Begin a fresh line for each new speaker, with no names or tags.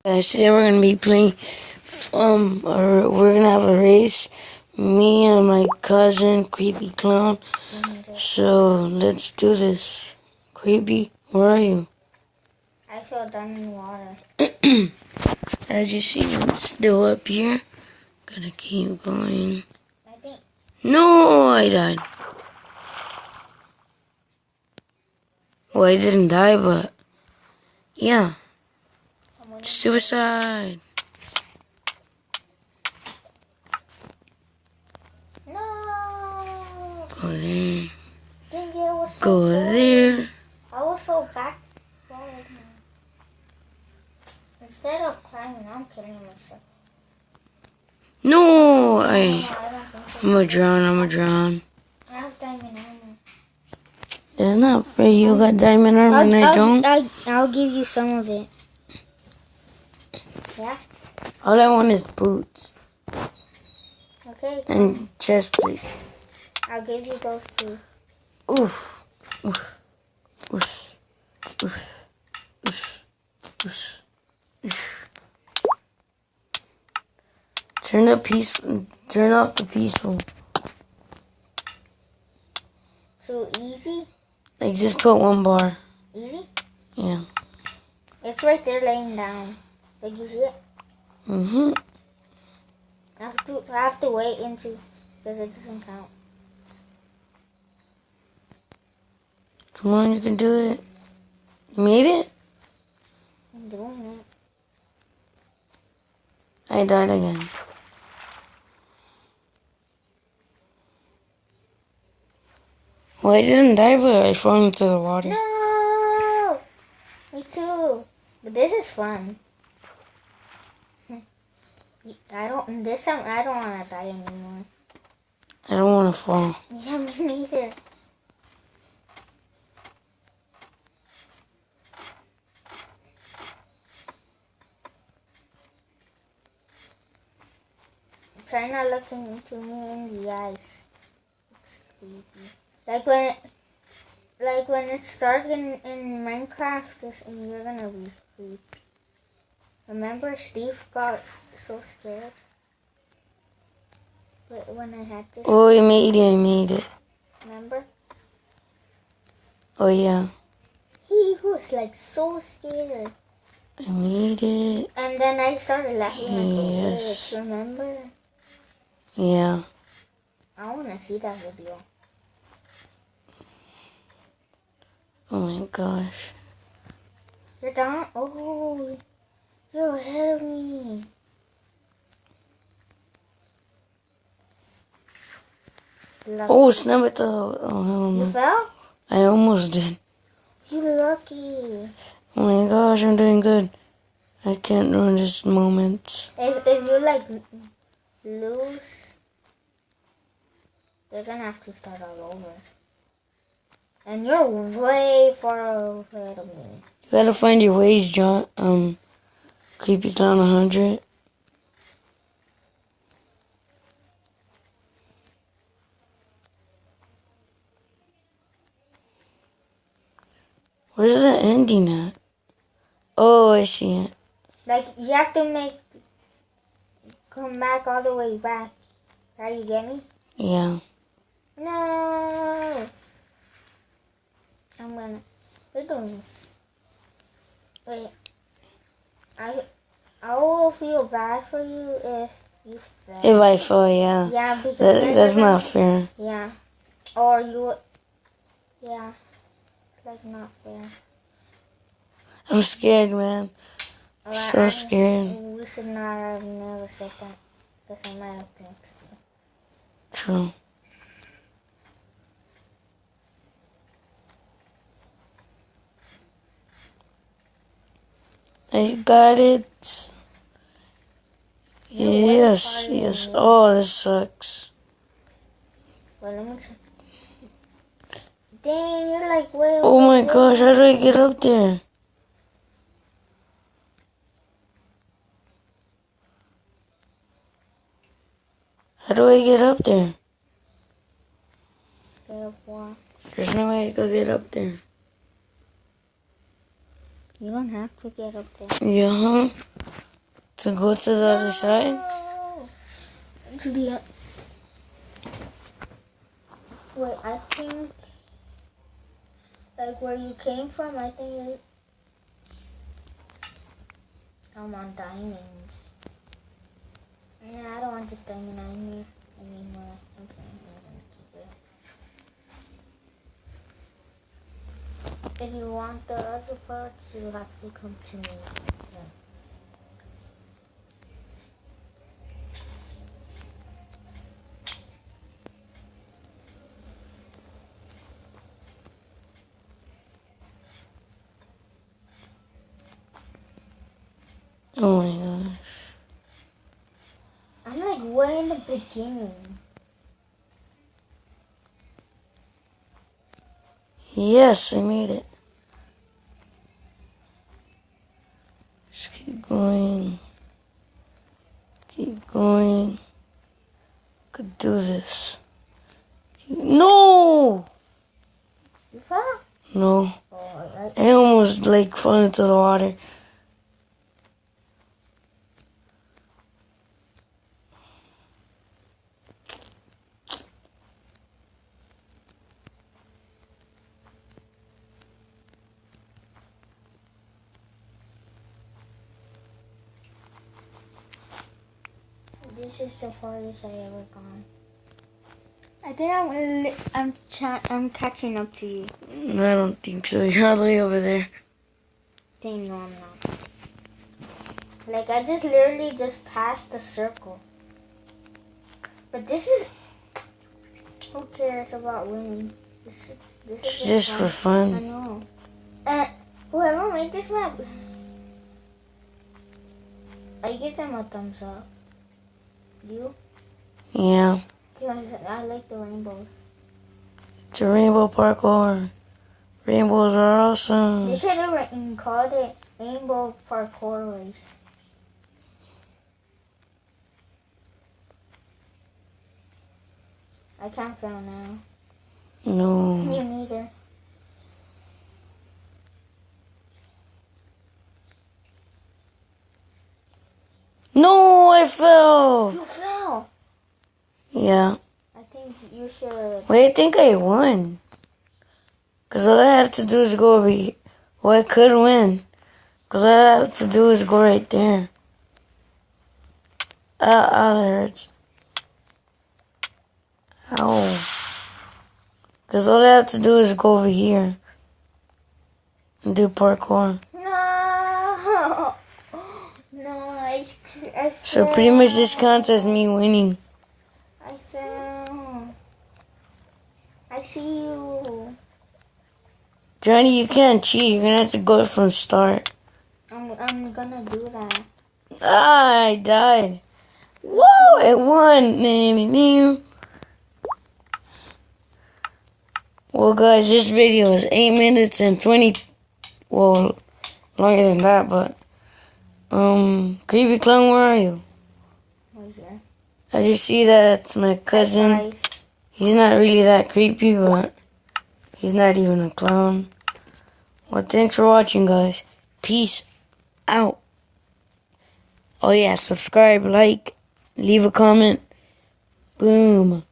Today we're gonna be playing. We're gonna have a race. Me and my cousin, Creepy Clown. So let's do this. Creepy, where are you?
I fell down in the water.
As you see, I'm still up here. Gotta keep going.
I think.
No, I died. Well, I didn't die, but yeah, suicide.
No.
Go there.
Dang it, it was so
Go
good.
there.
I was so back forward. Instead of climbing, I'm killing myself.
No,
I don't think so.
I'm gonna drown.
I have diamond armor.
It's not fair. You got diamond armor and I don't.
I'll give you some of it. Yeah?
All I want is boots
Okay.
and chest plate.
I'll give you those two.
Oof. Oof. Oof. Oof. Oof. Oof. Oof. Turn off the peaceful.
So easy?
Like just put one bar.
Easy?
Yeah.
It's right there laying down. Like you see it?
Mm-hmm.
I have to wait into because it doesn't count.
Come on, you can do it. You made it?
I'm doing it.
I died again. Well, I didn't die, but I fell into the water.
No! Me too. But this is fun. This time I don't want to die anymore.
I don't want to fall.
Yeah, me neither. Try not looking into me in the eyes. It's creepy. Like when it's dark in Minecraft, you're gonna be creepy. Remember Steve got so scared? But when I had this.
Oh, I made it.
Remember?
Oh, yeah.
He was like so scared.
I made it.
And then I started laughing like
Yes.
a witch, remember?
Yeah.
I wanna see that video.
Oh my gosh.
You're down? Oh, you're ahead of me. Lucky.
Oh, snap it. Oh, hell
You
no.
fell?
I almost did.
You lucky.
Oh my gosh, I'm doing good. I can't ruin this moment.
If you like lose, you're gonna have to start all over. And you're way far ahead of me.
You gotta find your ways, John. Creepy Clown 100. Where's the ending at? Oh, I see it.
Like you have to come back all the way back. Right, you get me?
Yeah.
No. We're doing. Wait. I will feel bad for you if you fail.
If I fall, yeah.
Yeah, because
That's not fair.
Yeah. Or you. Yeah. It's like not fair.
I'm scared, man. I'm so scared.
We should not have never said that because I might have jinxed you.
True. I got it. Yes, yes. Oh, this sucks.
Well, let me check. Dang, you're like way over.
Oh my gosh, how do I get up there? How do I get up there? There's no way I could get up there.
You don't have to get up there.
Yeah. To go to the other side?
To the... Wait, I think... Like where you came from, I think you're... I'm on diamonds. Nah, I don't want this diamond anymore. Okay, I'm gonna keep it. If you want the other parts, you have to come to me. Yeah.
Oh my gosh.
I'm like way in the beginning.
Yes, I made it. Just keep going. Keep going. Could do this. No!
You fell?
No.
Oh,
I almost like fell into the water.
this is the farthest I ever gone. I think I'm catching up to you.
I don't think so. You're all the way over there.
Dang, no, I'm not. Like, I just literally just passed the circle. But this is... Who cares about winning? This is
Just for
I
fun.
know. And whoever made this map, I give them a thumbs up. You?
Yeah.
Because I like the rainbows.
It's a rainbow parkour. Rainbows are awesome.
They should have called it Rainbow Parkour Race. I can't fail now.
No.
You neither.
No, I fell.
You fell.
Yeah.
I think you should.
Wait, I think I won. Because all I had to do is go over here. Well, I could win. Because all I have to do is go right there. That hurts. Ow. Because all I have to do is go over here. And do parkour.
No. No, I
So pretty much this counts as me winning.
I fell. I see you.
Johnny, you can't cheat. You're going to have to go from start.
I'm gonna do that.
Ah, I died. Woo! It won. Well, guys, this video is 8 minutes and 20. Well, longer than that, but. Creepy Clown, where are you?
Right here.
I just see that it's my cousin.
Guys.
He's not really that creepy, but he's not even a clown. Well, thanks for watching, guys. Peace out. Oh, yeah, subscribe, like, leave a comment. Boom.